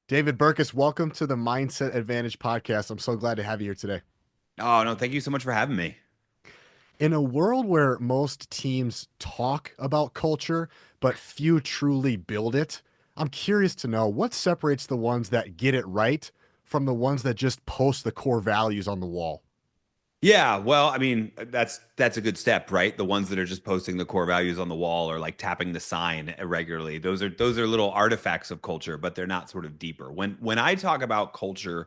David Burkus, welcome to the Mindset Advantage podcast. I'm so glad to have you here today. Oh, no, thank you so much for having me. In a world where most teams talk about culture, but few truly build it, I'm curious to know what separates the ones that get it right from the ones that just post the core values on the wall. Yeah, well, I mean, that's a good step, right? The ones that are just posting the core values on the wall or like tapping the sign regularly. Those are little artifacts of culture, but they're not sort of deeper. When I talk about culture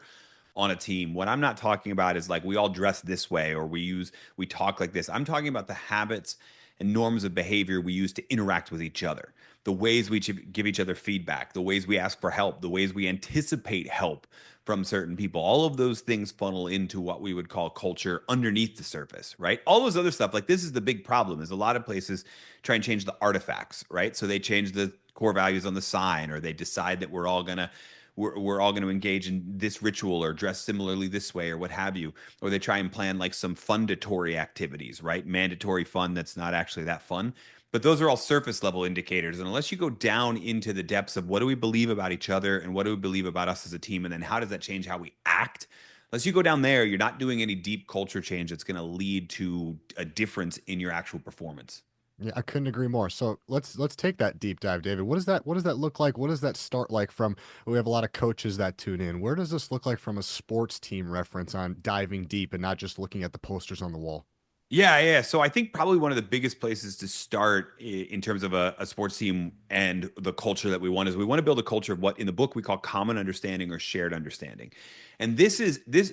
on a team, what I'm not talking about is like we all dress this way or we talk like this. I'm talking about the habits and norms of behavior we use to interact with each other, the ways we give each other feedback, the ways we ask for help, the ways we anticipate help from certain people. All of those things funnel into what we would call culture underneath the surface, right? All those other stuff, like this is the big problem, is a lot of places try and change the artifacts, right? So they change the core values on the sign, or they decide that we're all going to engage in this ritual or dress similarly this way or what have you, or they try and plan like some fundatory activities, right? Mandatory fun that's not actually that fun. But those are all surface level indicators. And unless you go down into the depths of what do we believe about each other and what do we believe about us as a team, and then how does that change how we act, unless you go down there, you're not doing any deep culture change that's going to lead to a difference in your actual performance. Yeah, I couldn't agree more. So let's take that deep dive, David. What does that look like? What does that start like from we have a lot of coaches that tune in. Where does this look like from a sports team reference on diving deep and not just looking at the posters on the wall? Yeah, yeah. So I think probably one of the biggest places to start in terms of a sports team and the culture that we want is we want to build a culture of what in the book we call common understanding or shared understanding. And this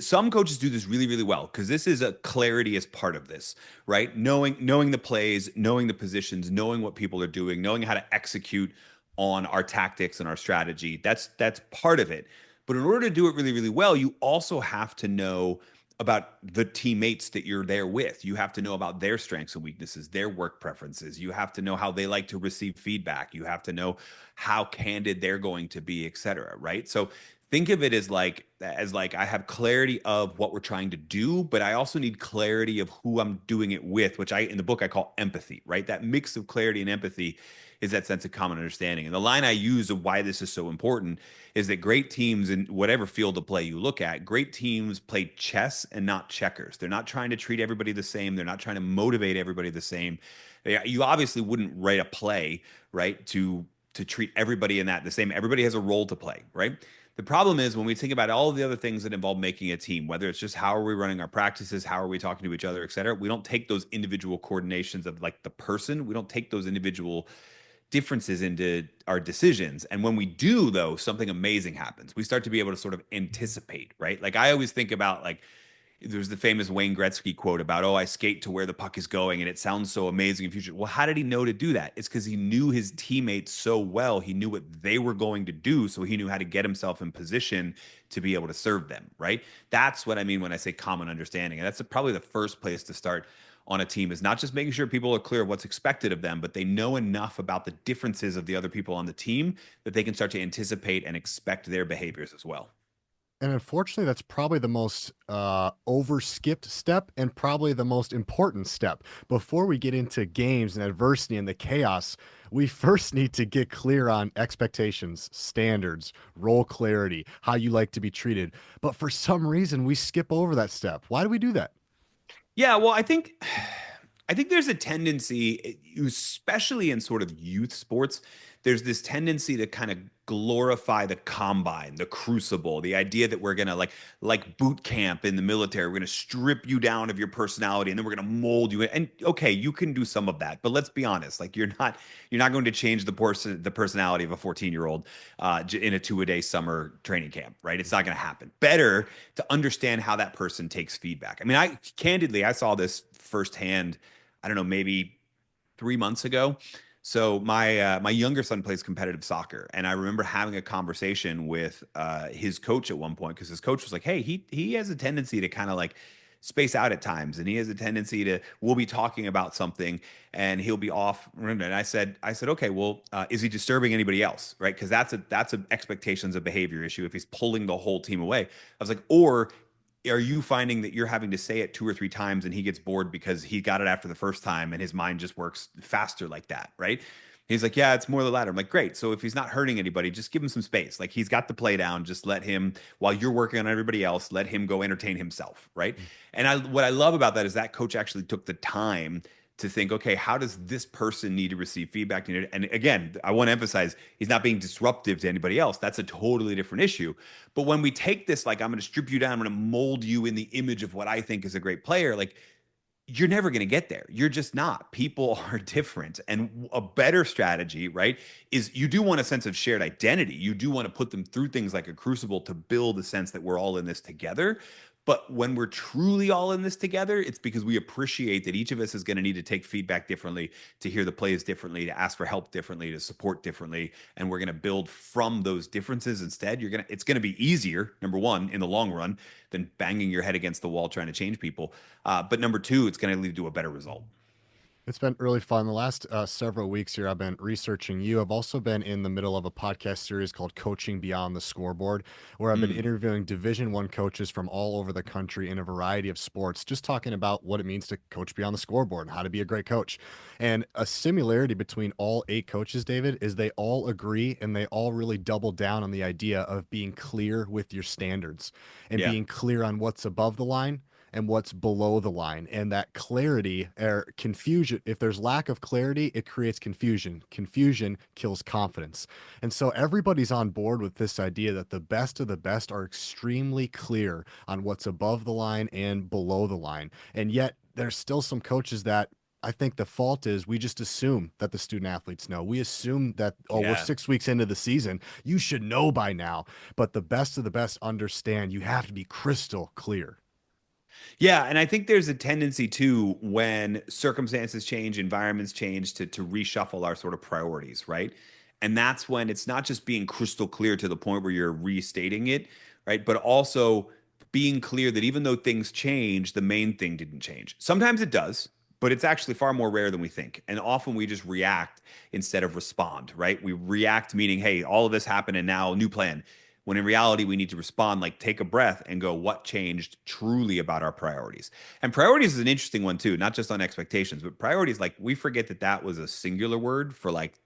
some coaches do this really, really well because this is a clarity as part of this, right? Knowing the plays, knowing the positions, knowing what people are doing, knowing how to execute on our tactics and our strategy. That's part of it. But in order to do it really, really well, you also have to know about the teammates that you're there with. You have to know about their strengths and weaknesses, their work preferences. You have to know how they like to receive feedback. You have to know how candid they're going to be, et cetera. Right. So think of it as like I have clarity of what we're trying to do, but I also need clarity of who I'm doing it with, which I in the book I call empathy, right? That mix of clarity and empathy is that sense of common understanding. And the line I use of why this is so important is that great teams in whatever field of play you look at, great teams play chess and not checkers. They're not trying to treat everybody the same. They're not trying to motivate everybody the same. You obviously wouldn't write a play, right, to treat everybody in that the same. Everybody has a role to play, right? The problem is when we think about all of the other things that involve making a team, whether it's just how are we running our practices, how are we talking to each other, et cetera, we don't take those individual coordinations of like the person. We don't take those individual differences into our decisions. And when we do, though, something amazing happens. We start to be able to sort of anticipate, right? Like I always think about like there's the famous Wayne Gretzky quote about, oh, I skate to where the puck is going and it sounds so amazing in future. Well, how did he know to do that? It's because he knew his teammates so well. He knew what they were going to do. So he knew how to get himself in position to be able to serve them, right? That's what I mean when I say common understanding. And that's probably the first place to start on a team is not just making sure people are clear of what's expected of them, but they know enough about the differences of the other people on the team that they can start to anticipate and expect their behaviors as well. And unfortunately, that's probably the most overskipped step and probably the most important step. Before we get into games and adversity and the chaos, we first need to get clear on expectations, standards, role clarity, how you like to be treated. But for some reason, we skip over that step. Why do we do that? Yeah, well, I think there's a tendency, especially in sort of youth sports, there's this tendency to kind of glorify the combine, the crucible, the idea that we're gonna like boot camp in the military, we're gonna strip you down of your personality and then we're gonna mold you in. And okay, you can do some of that, but let's be honest, like you're not going to change the personality of a 14-year-old in a 2-a-day summer training camp, right? It's not going to happen. Better to understand how that person takes feedback. I mean, I saw this firsthand. I don't know, maybe 3 months ago. So my younger son plays competitive soccer, and I remember having a conversation with his coach at one point because his coach was like, "Hey, he has a tendency to kind of like space out at times, and he has a tendency to we'll be talking about something, and he'll be off." And I said, okay, well, is he disturbing anybody else, right? Because that's a expectations of behavior issue if he's pulling the whole team away. I was like, or are you finding that you're having to say it 2 or 3 times and he gets bored because he got it after the first time and his mind just works faster like that, right? He's like, yeah, it's more the latter. I'm like, great. So if he's not hurting anybody, just give him some space. Like he's got the play down. Just let him, while you're working on everybody else, let him go entertain himself. Right. And what I love about that is that coach actually took the time to think, okay, how does this person need to receive feedback? And again, I want to emphasize he's not being disruptive to anybody else. That's a totally different issue. But when we take this, like, I'm going to strip you down, I'm going to mold you in the image of what I think is a great player, like, you're never going to get there. You're just not. People are different. And a better strategy, right, is you do want a sense of shared identity. You do want to put them through things like a crucible to build a sense that we're all in this together. But when we're truly all in this together, it's because we appreciate that each of us is going to need to take feedback differently, to hear the plays differently, to ask for help differently, to support differently. And we're going to build from those differences instead. It's going to be easier, number one, in the long run, than banging your head against the wall trying to change people. But number two, it's going to lead to a better result. It's been really fun. The last several weeks here, I've been researching you. I've also been in the middle of a podcast series called Coaching Beyond the Scoreboard, where I've been Mm, interviewing Division One coaches from all over the country in a variety of sports, just talking about what it means to coach beyond the scoreboard and how to be a great coach. And a similarity between all 8 coaches, David, is they all agree and they all really double down on the idea of being clear with your standards and yeah. being clear on what's above the line and what's below the line. And that clarity or confusion, if there's lack of clarity, it creates confusion. Confusion kills confidence. And so everybody's on board with this idea that the best of the best are extremely clear on what's above the line and below the line. And yet there's still some coaches that I think the fault is we just assume that the student athletes know. We assume that, oh, we're Yeah. 6 weeks into the season. You should know by now. But the best of the best understand you have to be crystal clear. Yeah, and I think there's a tendency too when circumstances change, environments change to reshuffle our sort of priorities, right? And that's when it's not just being crystal clear to the point where you're restating it, right? But also being clear that even though things change, the main thing didn't change. Sometimes it does, but it's actually far more rare than we think. And often we just react instead of respond, right? We react meaning, hey, all of this happened and now new plan, when in reality we need to respond, like take a breath and go, what changed truly about our priorities? And priorities is an interesting one too, not just on expectations, but priorities, like we forget that that was a singular word for, like,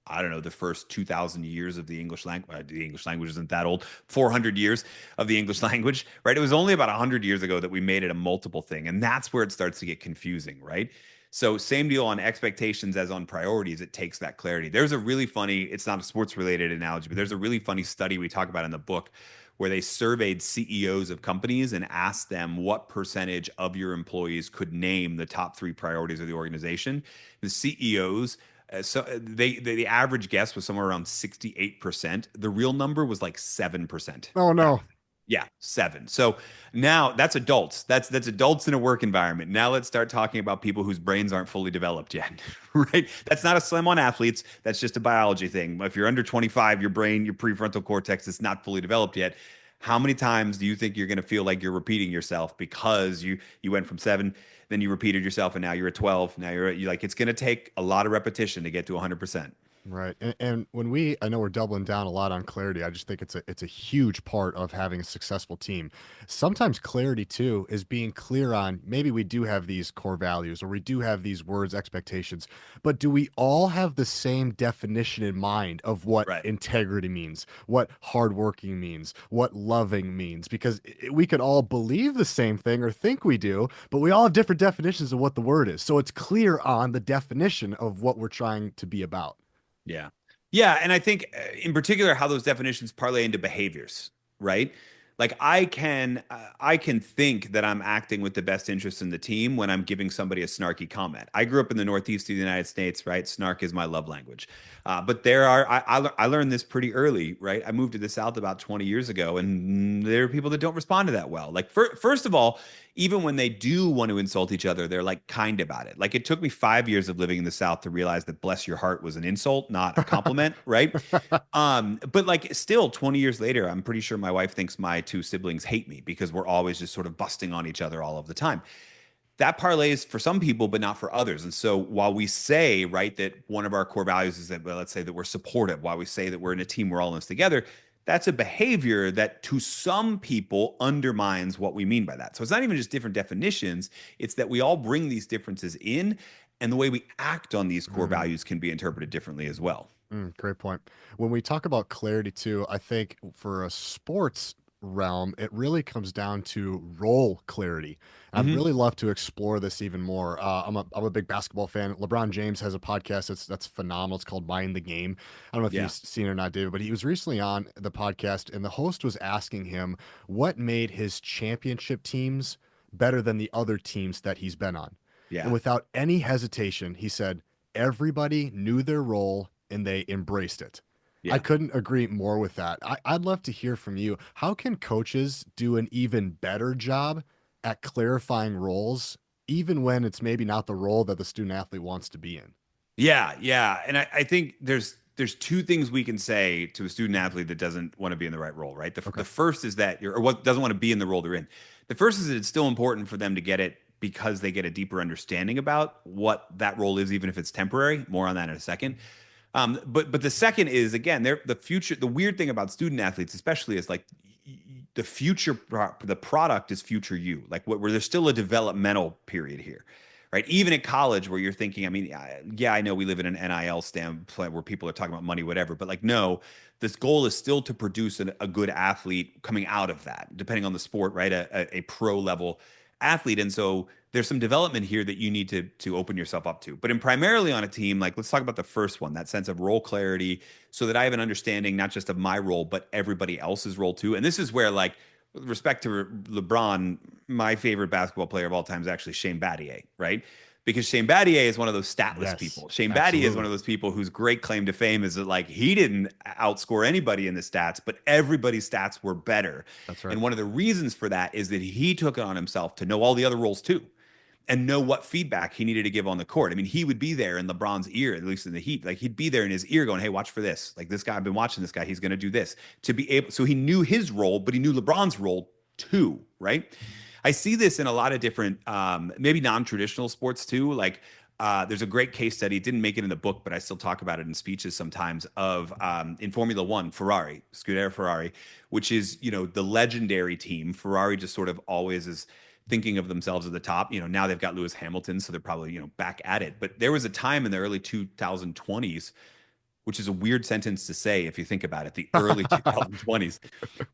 I don't know, the first 2,000 years of the English language. The English language isn't that old. 400 years of the English language, right? It was only about 100 years ago that we made it a multiple thing. And that's where it starts to get confusing, right? So, same deal on expectations as on priorities. It takes that clarity. There's a really funny, it's not a sports related analogy, but there's a really funny study we talk about in the book where they surveyed CEOs of companies and asked them what percentage of your employees could name the top 3 priorities of the organization. The CEOs, the average guess was somewhere around 68%. The real number was like 7%. Oh That no. Yeah, 7. So now that's adults. That's adults in a work environment. Now let's start talking about people whose brains aren't fully developed yet, right? That's not a slam on athletes. That's just a biology thing. If you're under 25, your brain, your prefrontal cortex is not fully developed yet. How many times do you think you're going to feel like you're repeating yourself because you went from 7, then you repeated yourself, and now you're at 12. Now you're like, it's going to take a lot of repetition to get to 100%. Right. And when I know we're doubling down a lot on clarity. I just think it's a huge part of having a successful team. Sometimes clarity too is being clear on maybe we do have these core values or we do have these words, expectations, but do we all have the same definition in mind of what Right. integrity means, what hardworking means, what loving means? Because we could all believe the same thing or think we do, but we all have different definitions of what the word is. So it's clear on the definition of what we're trying to be about. Yeah. Yeah. And I think in particular how those definitions parlay into behaviors, right? Like I can think that I'm acting with the best interest in the team when I'm giving somebody a snarky comment. I grew up in the Northeast of the United States, right? Snark is my love language. But I learned this pretty early, right? I moved to the South about 20 years ago, and there are people that don't respond to that well. Like, first of all, even when they do want to insult each other, they're like kind about it. Like, it took me 5 years of living in the South to realize that bless your heart was an insult, not a compliment, right? But like still 20 years later, I'm pretty sure my wife thinks my 2 siblings hate me because we're always just sort of busting on each other all of the time. That parlays for some people, but not for others. And so while we say, right, that one of our core values is that, well, let's say that we're supportive, while we say that we're in a team, we're all in this together, that's a behavior that to some people undermines what we mean by that. So it's not even just different definitions, it's that we all bring these differences in. and the way we act on these core Mm. values can be interpreted differently as well. Great point. When we talk about clarity too, I think for a sports realm, it really comes down to role clarity. I'd Hmm. really love to explore this even more. I'm a big basketball fan. LeBron James has a podcast that's phenomenal. It's called Mind the Game. I don't know if Yeah. you've seen it or not, David, but he was recently on the podcast, and the host was asking him what made his championship teams better than the other teams that he's been on. And Yeah. without any hesitation, he said, everybody knew their role and they embraced it. I Yeah. couldn't agree more with that. I'd love to hear from you. How can coaches do an even better job at clarifying roles, even when it's maybe not the role that the student athlete wants to be in? Yeah, yeah, and I think there's two things we can say to a student athlete that doesn't want to be in the right role, right? Okay. The first is that or what doesn't want to be in the role they're in. The first is that it's still important for them to get it because they get a deeper understanding about what that role is, even if it's temporary. More on that in a second. But the second is again, they're the future. The weird thing about student athletes, especially, is like the future. The product is future you. Like where there's still a developmental period here, right? Even at college, where you're thinking, I mean, yeah, I know we live in an NIL standpoint where people are talking about money, whatever. But like, no, this goal is still to produce a good athlete coming out of that, depending on the sport, right? A pro level athlete, and so there's some development here that you need to open yourself up to. But in primarily on a team, like let's talk about the first one, that sense of role clarity, so that I have an understanding not just of my role, but everybody else's role too. And this is where, like, with respect to LeBron, my favorite basketball player of all time is actually Shane Battier, right? Because Shane Battier is one of those statless Yes, people. Shane Battier is one absolutely. of those people whose great claim to fame is that like he didn't outscore anybody in the stats, but everybody's stats were better. That's right. And one of the reasons for that is that he took it on himself to know all the other roles too and know what feedback he needed to give on the court. I mean, he would be there in LeBron's ear, at least in the Heat. Like he'd be there in his ear going, "Hey, watch for this. Like this guy, I've been watching this guy. He's going to do this." To be able, so he knew his role, but he knew LeBron's role too, right? I see this in a lot of different, maybe non-traditional sports too. Like there's a great case study. It didn't make it in the book, but I still talk about it in speeches sometimes. Of in Formula One, Ferrari, Scuderia Ferrari, which is the legendary team. Ferrari just sort of always is thinking of themselves at the top. Now they've got Lewis Hamilton, so they're probably back at it. But there was a time in the early 2020s, which is a weird sentence to say if you think about it, the early 2020s,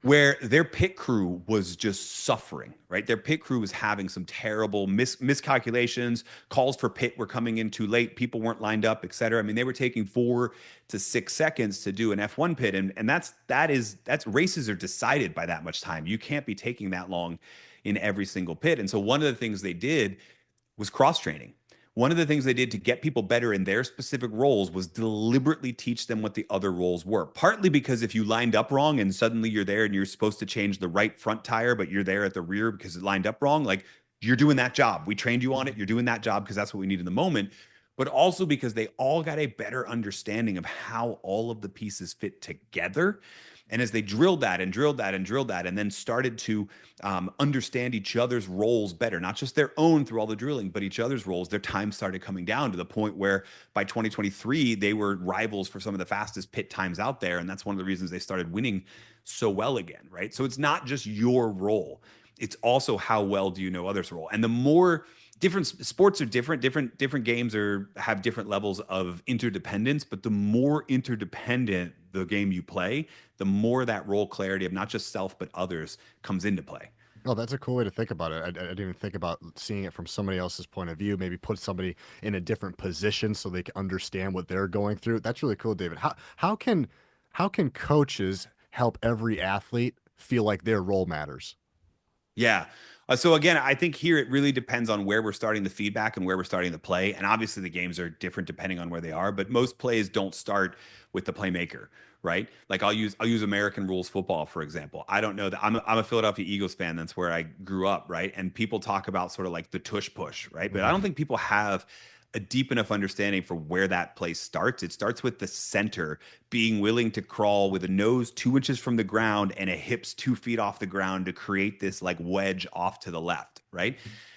where their pit crew was just suffering, right? Their pit crew was having some terrible miscalculations. Calls for pit were coming in too late. People weren't lined up, et cetera. I mean, they were taking 4 to 6 seconds to do an F1 pit. And that's races are decided by that much time. You can't be taking that long in every single pit. And so one of the things they did was cross training. One of the things they did to get people better in their specific roles was deliberately teach them what the other roles were. Partly because if you lined up wrong and suddenly you're there and you're supposed to change the right front tire, but you're there at the rear because it lined up wrong, like you're doing that job. We trained you on it. You're doing that job because that's what we need in the moment. But also because they all got a better understanding of how all of the pieces fit together. And as they drilled that and drilled that and drilled that, and then started to understand each other's roles better, not just their own through all the drilling, but each other's roles, their time started coming down to the point where by 2023, they were rivals for some of the fastest pit times out there. And that's one of the reasons they started winning so well again, right? So it's not just your role. It's also how well do you know others' role. And the more different sports are different games have different levels of interdependence, but the more interdependent the game you play, the more that role clarity of not just self but others comes into play. Oh, that's a cool way to think about it. I didn't even think about seeing it from somebody else's point of view. Maybe put somebody in a different position so they can understand what they're going through. That's really cool, David. How can coaches help every athlete feel like their role matters? Yeah. So again, I think here it really depends on where we're starting the feedback and where we're starting the play. And obviously the games are different depending on where they are, but most plays don't start with the playmaker, right? Like I'll use American rules football, for example. I don't know that I'm a Philadelphia Eagles fan. That's where I grew up, right? And people talk about sort of like the tush push, right? But I don't think people have a deep enough understanding for where that play starts. It starts with the center being willing to crawl with a nose 2 inches from the ground and a hips 2 feet off the ground to create this like wedge off to the left, right?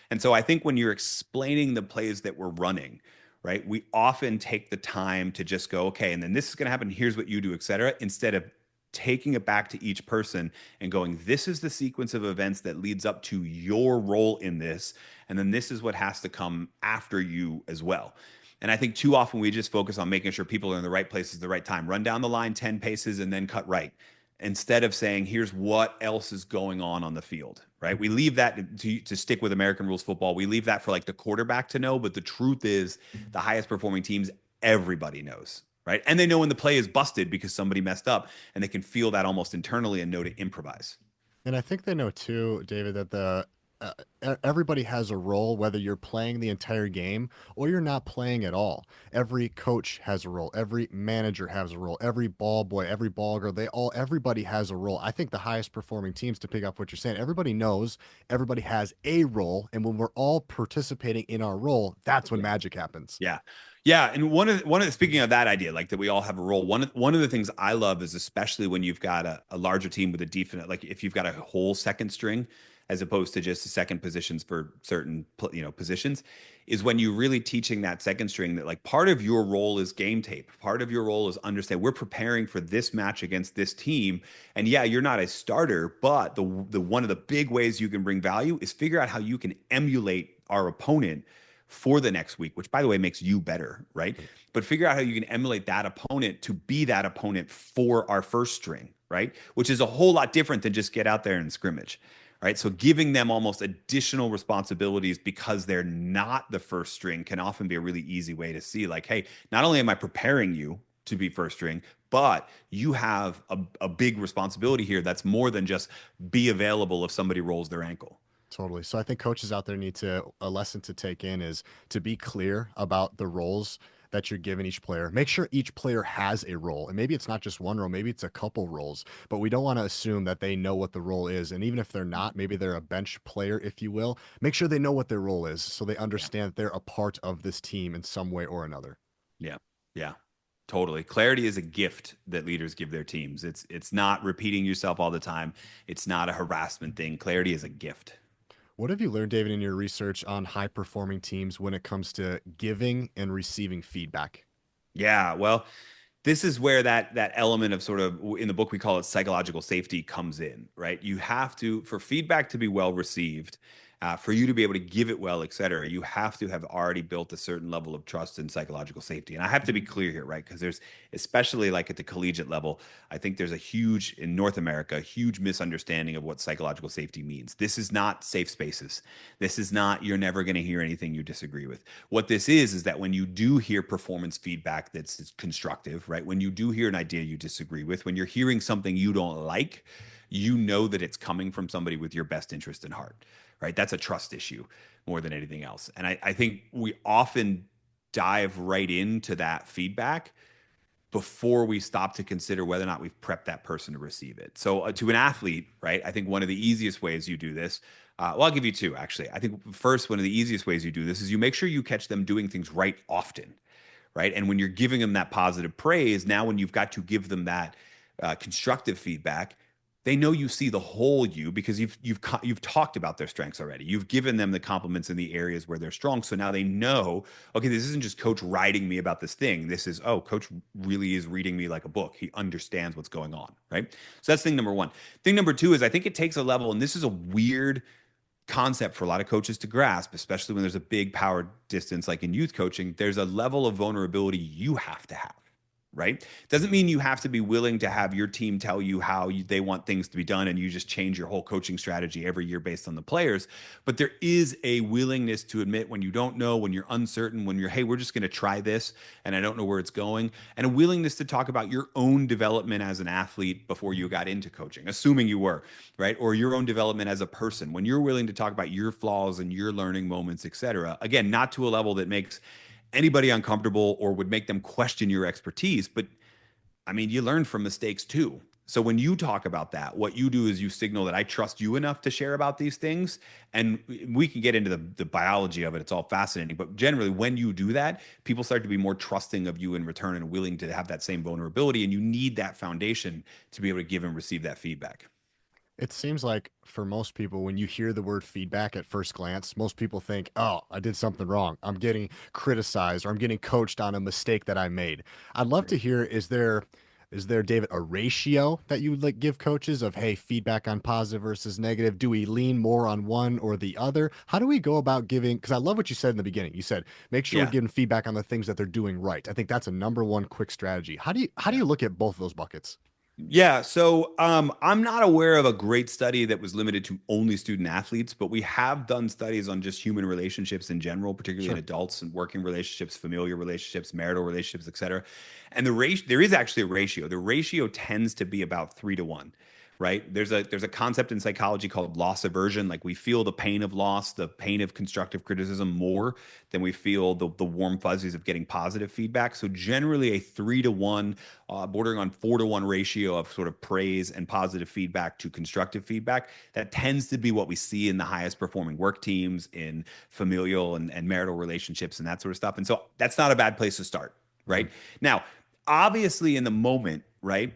And so I think when you're explaining the plays that we're running, right, we often take the time to just go, okay, and then this is going to happen. Here's what you do, et cetera, instead of taking it back to each person and going, this is the sequence of events that leads up to your role in this. And then this is what has to come after you as well. And I think too often we just focus on making sure people are in the right places at the right time, run down the line 10 paces and then cut right, instead of saying, here's what else is going on the field, right? We leave that to stick with American rules football. We leave that for like the quarterback to know. But the truth is, the highest performing teams, everybody knows, right? And they know when the play is busted because somebody messed up, and they can feel that almost internally and know to improvise. And I think they know too, David, that everybody has a role, whether you're playing the entire game or you're not playing at all. Every coach has a role. Every manager has a role. Every ball boy, every ball girl, everybody has a role. I think the highest performing teams, to pick up what you're saying, everybody knows everybody has a role, and when we're all participating in our role, that's when magic happens. Yeah. Yeah. And one of the, speaking of that idea, like that we all have a role, one of the things I love is, especially when you've got a larger team with a definite, like if you've got a whole second string as opposed to just the second positions for certain, positions, is when you're really teaching that second string that like part of your role is game tape. Part of your role is understand we're preparing for this match against this team. And yeah, you're not a starter, but the one of the big ways you can bring value is figure out how you can emulate our opponent for the next week, which by the way makes you better, right? But figure out how you can emulate that opponent to be that opponent for our first string, right? Which is a whole lot different than just get out there and scrimmage, right? So giving them almost additional responsibilities because they're not the first string can often be a really easy way to see, like, hey, not only am I preparing you to be first string, but you have a big responsibility here that's more than just be available if somebody rolls their ankle. Totally. So I think coaches out there need to, a lesson to take in is to be clear about the roles that you're giving each player. Make sure each player has a role. And maybe it's not just one role, maybe it's a couple roles, but we don't want to assume that they know what the role is. And even if they're not, maybe they're a bench player, if you will, make sure they know what their role is so they Yeah. understand that they're a part of this team in some way or another. Yeah. Yeah. Totally. Clarity is a gift that leaders give their teams. It's not repeating yourself all the time. It's not a harassment thing. Clarity is a gift. What have you learned, David, in your research on high performing teams when it comes to giving and receiving feedback? Yeah, well, this is where that element of sort of in the book we call it psychological safety comes in, right? You have to, for feedback to be well received, for you to be able to give it well, et cetera, you have to have already built a certain level of trust and psychological safety. And I have to be clear here, right? Because there's, especially like at the collegiate level, I think there's a huge, in North America, a huge misunderstanding of what psychological safety means. This is not safe spaces. This is not, you're never going to hear anything you disagree with. What this is that when you do hear performance feedback that's constructive, right? When you do hear an idea you disagree with, when you're hearing something you don't like, you know that it's coming from somebody with your best interest in heart, right? That's a trust issue more than anything else. And I think we often dive right into that feedback before we stop to consider whether or not we've prepped that person to receive it. So to an athlete, right? I think one of the easiest ways you do this, well, I'll give you two actually. I think first, one of the easiest ways you do this is you make sure you catch them doing things right often, right? And when you're giving them that positive praise, now when you've got to give them that constructive feedback, they know you see the whole you because you've talked about their strengths already. You've given them the compliments in the areas where they're strong. So now they know, okay, this isn't just coach writing me about this thing. This is, oh, coach really is reading me like a book. He understands what's going on, right? So that's thing number one. Thing number two is I think it takes a level, and this is a weird concept for a lot of coaches to grasp, especially when there's a big power distance like in youth coaching. There's a level of vulnerability you have to have, right? Doesn't mean you have to be willing to have your team tell you how they want things to be done and you just change your whole coaching strategy every year based on the players. But there is a willingness to admit when you don't know, when you're uncertain, when you're, hey, we're just going to try this and I don't know where it's going, and a willingness to talk about your own development as an athlete before you got into coaching, assuming you were, right? Or your own development as a person, when you're willing to talk about your flaws and your learning moments, et cetera. Again, not to a level that makes anybody uncomfortable or would make them question your expertise. But I mean, you learn from mistakes too. So when you talk about that, what you do is you signal that I trust you enough to share about these things. And we can get into the biology of it. It's all fascinating. But generally, when you do that, people start to be more trusting of you in return and willing to have that same vulnerability. And you need that foundation to be able to give and receive that feedback. It seems like for most people, when you hear the word feedback at first glance, most people think, oh, I did something wrong. I'm getting criticized or I'm getting coached on a mistake that I made. I'd love to hear, is there Is there, David, a ratio that you would like give coaches of, hey, feedback on positive versus negative? Do we lean more on one or the other? How do we go about giving? Because I love what you said in the beginning. You said make sure we're Yeah. giving feedback on the things that they're doing right. I think that's a number one quick strategy. How do you look at both of those buckets? Yeah, so I'm not aware of a great study that was limited to only student athletes, but we have done studies on just human relationships in general, particularly in Sure. adults and working relationships, familiar relationships, marital relationships, et cetera. And the ratio, there is actually a ratio. The ratio tends to be about 3 to 1, right? There's a concept in psychology called loss aversion. Like we feel the pain of loss, the pain of constructive criticism more than we feel the warm fuzzies of getting positive feedback. So generally a 3 to 1 bordering on 4 to 1 ratio of sort of praise and positive feedback to constructive feedback. That tends to be what we see in the highest performing work teams, in familial and marital relationships, and that sort of stuff. And so that's not a bad place to start, Mhm. right? Now, obviously, in the moment, right?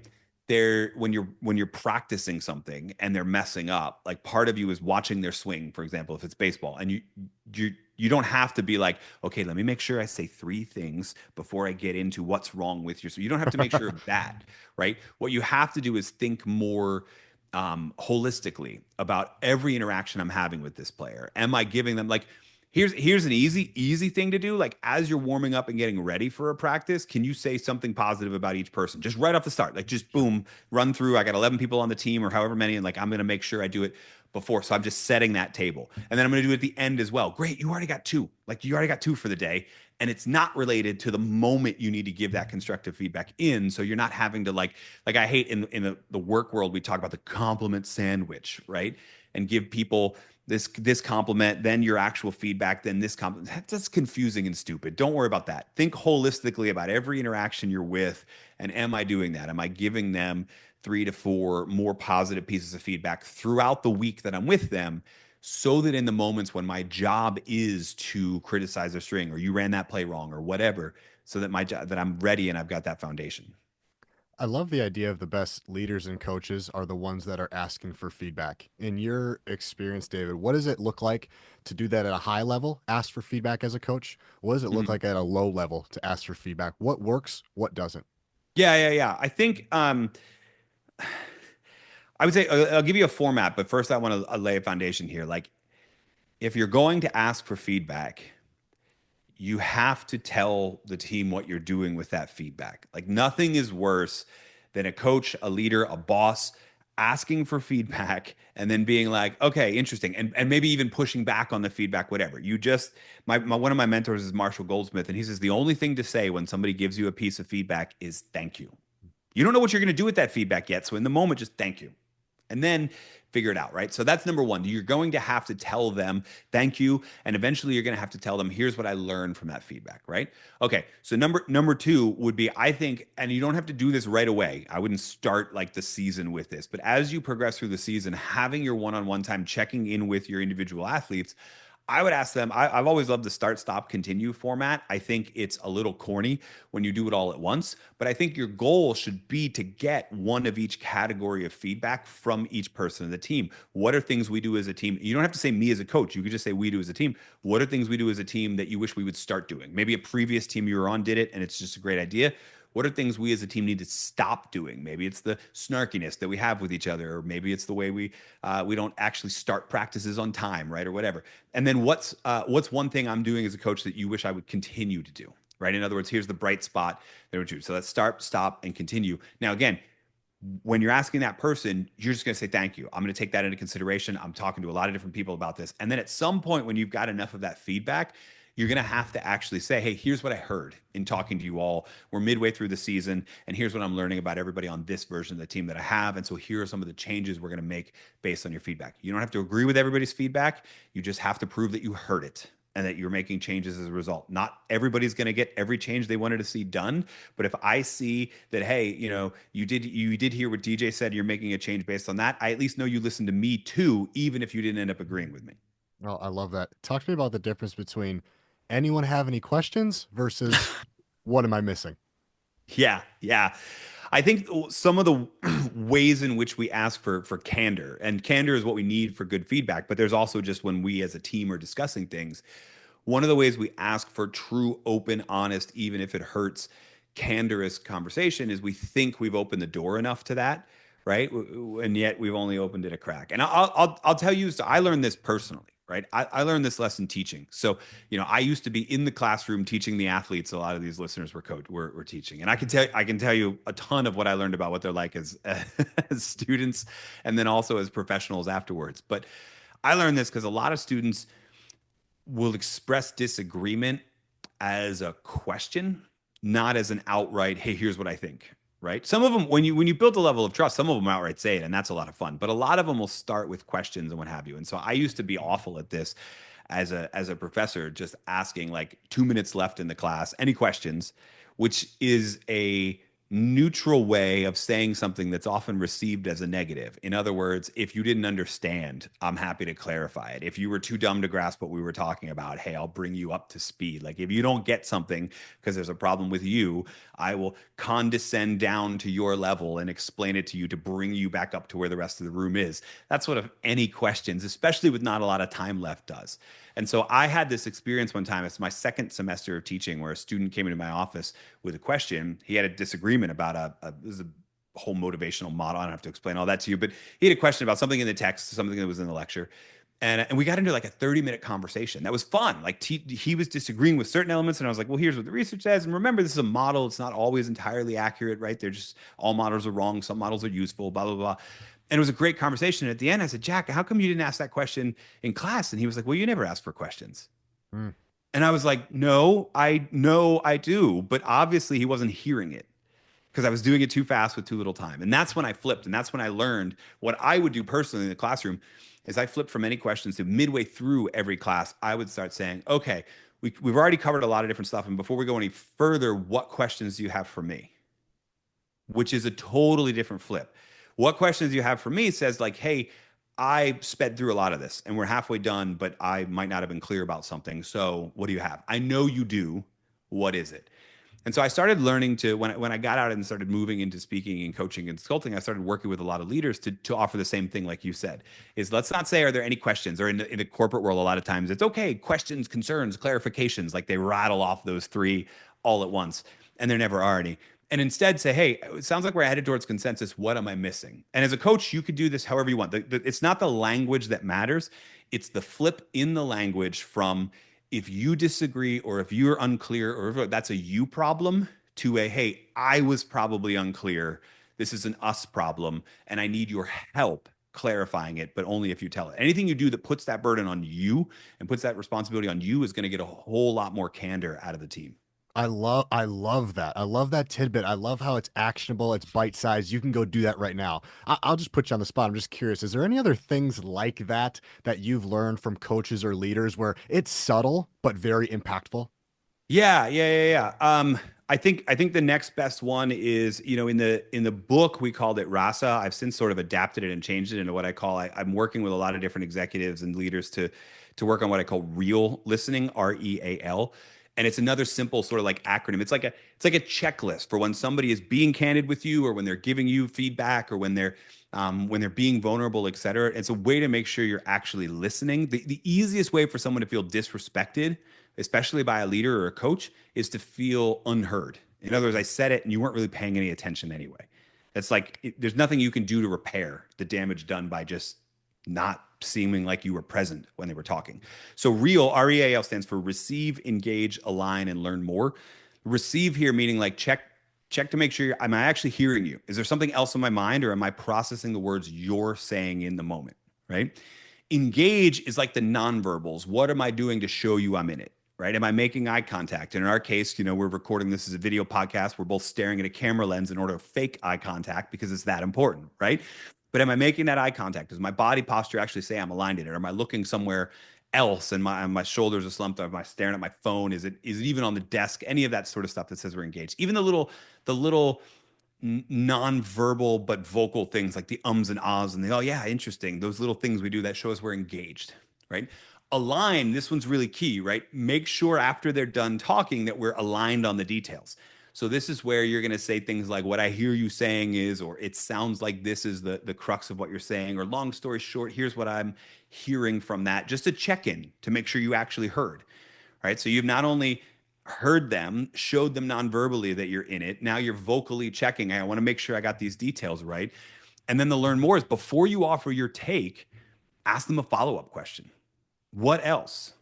There, when you're practicing something and they're messing up, like part of you is watching their swing, for example, if it's baseball, and you don't have to be like, okay, let me make sure I say 3 things before I get into what's wrong with you. So you don't have to make sure of that, right? What you have to do is think more holistically about every interaction I'm having with this player. Am I giving them like, here's an easy thing to do. Like as you're warming up and getting ready for a practice, can you say something positive about each person just right off the start? Like just Sure. boom, run through. I got 11 people on the team or however many, and like I'm gonna make sure I do it before. So I'm just setting that table. And then I'm going to do it at the end as well. Great. You already got 2. Like you already got 2 for the day. And it's not related to the moment you need to give that constructive feedback in. So you're not having to like I hate in the work world, we talk about the compliment sandwich, right? And give people this compliment, then your actual feedback, then this compliment. That's just confusing and stupid. Don't worry about that. Think holistically about every interaction you're with. And am I doing that? Am I giving them 3 to 4 more positive pieces of feedback throughout the week that I'm with them, so that in the moments when my job is to criticize a string or you ran that play wrong or whatever, so that my job that I'm ready and I've got that foundation. I love the idea of the best leaders and coaches are the ones that are asking for feedback. In your experience, David, what does it look like to do that at a high level, ask for feedback as a coach? What does it look Mhm. like at a low level to ask for feedback? What works, what doesn't? Yeah. I think I would say I'll give you a format, but first I want to lay a foundation here. Like if you're going to ask for feedback, you have to tell the team what you're doing with that feedback. Like nothing is worse than a coach, a leader, a boss asking for feedback and then being like, okay, interesting. And maybe even pushing back on the feedback, whatever. You just, one of my mentors is Marshall Goldsmith, and he says the only thing to say when somebody gives you a piece of feedback is thank you. You don't know what you're going to do with that feedback yet. So in the moment, just thank you and then figure it out, right? So that's number one. You're going to have to tell them thank you, and eventually you're going to have to tell them here's what I learned from that feedback, right? Okay. So number two would be I think, and you don't have to do this right away. I wouldn't start like the season with this, but as you progress through the season, having your one-on-one time, checking in with your individual athletes. I would ask them. I've always loved the start, stop, continue format. I think it's a little corny when you do it all at once, but I think your goal should be to get one of each category of feedback from each person in the team. What are things we do as a team? You don't have to say me as a coach. You could just say we do as a team. What are things we do as a team that you wish we would start doing? Maybe a previous team you were on did it and it's just a great idea. What are things we as a team need to stop doing? Maybe it's the snarkiness that we have with each other, or maybe it's the way we don't actually start practices on time, right, or whatever. And then what's one thing I'm doing as a coach that you wish I would continue to do, right? In other words, here's the bright spot there would you. So let's start, stop, and continue. Now, again, when you're asking that person, you're just going to say thank you. I'm going to take that into consideration. I'm talking to a lot of different people about this. And then at some point, when you've got enough of that feedback, you're going to have to actually say, hey, here's what I heard in talking to you all. We're midway through the season, and here's what I'm learning about everybody on this version of the team that I have. And so here are some of the changes we're going to make based on your feedback. You don't have to agree with everybody's feedback. You just have to prove that you heard it and that you're making changes as a result. Not everybody's going to get every change they wanted to see done, but if I see that, hey, you did hear what DJ said, you're making a change based on that, I at least know you listened to me too, even if you didn't end up agreeing with me. Oh, I love that. Talk to me about the difference between anyone have any questions versus what am I missing? Yeah. I think some of the ways in which we ask for candor, and candor is what we need for good feedback, but there's also just when we as a team are discussing things. One of the ways we ask for true, open, honest, even if it hurts candorous conversation is we think we've opened the door enough to that, right? And yet we've only opened it a crack. And I'll tell you, so I learned this personally, right? I learned this lesson teaching. So, I used to be in the classroom teaching the athletes. A lot of these listeners were teaching, and I can tell you a ton of what I learned about what they're like as as students, and then also as professionals afterwards. But I learned this because a lot of students will express disagreement as a question, not as an outright, hey, here's what I think. Right. Some of them, when you build a level of trust, some of them outright say it, and that's a lot of fun. But a lot of them will start with questions and what have you. And so I used to be awful at this as a professor, just asking like 2 minutes left in the class, any questions, which is a neutral way of saying something that's often received as a negative. In other words, if you didn't understand, I'm happy to clarify it. If you were too dumb to grasp what we were talking about, hey, I'll bring you up to speed. Like if you don't get something because there's a problem with you, I will condescend down to your level and explain it to you to bring you back up to where the rest of the room is. That's what any questions, especially with not a lot of time left, does. And so I had this experience one time. It's my second semester of teaching where a student came into my office with a question. He had a disagreement about this is a whole motivational model. I don't have to explain all that to you, but he had a question about something in the text, something that was in the lecture. And we got into like a 30-minute conversation. That was fun. Like he was disagreeing with certain elements. And I was like, well, here's what the research says. And remember, this is a model. It's not always entirely accurate, right? They're just, all models are wrong. Some models are useful, blah, blah, blah. And it was a great conversation. And at the end, I said, Jack, how come you didn't ask that question in class? And he was like, well, you never ask for questions. Mm. And I was like, no, I know I do. But obviously he wasn't hearing it because I was doing it too fast with too little time. And that's when I flipped. And that's when I learned what I would do personally in the classroom is I flipped from any questions to midway through every class. I would start saying, okay, we've already covered a lot of different stuff. And before we go any further, what questions do you have for me? Which is a totally different flip. What questions do you have for me says like, hey, I sped through a lot of this and we're halfway done, but I might not have been clear about something. So what do you have? I know you do. What is it? And so I started learning to when I got out and started moving into speaking and coaching and consulting, I started working with a lot of leaders to offer the same thing, like you said, is let's not say, are there any questions? Or in the corporate world, a lot of times it's okay, questions, concerns, clarifications, like they rattle off those three all at once, and there never are any. And instead say, hey, it sounds like we're headed towards consensus. What am I missing? And as a coach, you could do this however you want. It's not the language that matters. It's the flip in the language from if you disagree or if you're unclear or if that's a you problem to a, hey, I was probably unclear. This is an us problem and I need your help clarifying it, but only if you tell it. Anything you do that puts that burden on you and puts that responsibility on you is going to get a whole lot more candor out of the team. I love that. I love that tidbit. I love how it's actionable. It's bite sized. You can go do that right now. I'll just put you on the spot. I'm just curious. Is there any other things like that that you've learned from coaches or leaders where it's subtle but very impactful? Yeah. I think the next best one is, in the book we called it RASA. I've since sort of adapted it and changed it into what I call I'm working with a lot of different executives and leaders to work on what I call real listening, REAL. And it's another simple sort of like acronym. It's like a checklist for when somebody is being candid with you or when they're giving you feedback or when they're being vulnerable, et cetera. It's a way to make sure you're actually listening. The easiest way for someone to feel disrespected, especially by a leader or a coach, is to feel unheard. In other words, I said it and you weren't really paying any attention anyway. It's like there's nothing you can do to repair the damage done by just not seeming like you were present when they were talking. So real, REAL, stands for receive, engage, align, and learn more. Receive here meaning like check to make sure am I actually hearing you? Is there something else in my mind or am I processing the words you're saying in the moment, right? Engage is like the nonverbals. What am I doing to show you I'm in it? Right? Am I making eye contact? And in our case, we're recording this as a video podcast. We're both staring at a camera lens in order to fake eye contact because it's that important, right? But am I making that eye contact? Does my body posture actually say I'm aligned in it? Or am I looking somewhere else and my shoulders are slumped? Am I staring at my phone? Is it even on the desk? Any of that sort of stuff that says we're engaged. Even the little non-verbal but vocal things like the ums and ahs and the oh yeah, interesting. Those little things we do that show us we're engaged, right? Align, this one's really key, right? Make sure after they're done talking that we're aligned on the details. So this is where you're going to say things like what I hear you saying is, or it sounds like this is the crux of what you're saying, or long story short, here's what I'm hearing from that. Just a check in to make sure you actually heard, right? So you've not only heard them, showed them non-verbally that you're in it. Now you're vocally checking. I want to make sure I got these details right. And then the learn more is before you offer your take, ask them a follow-up question. What else?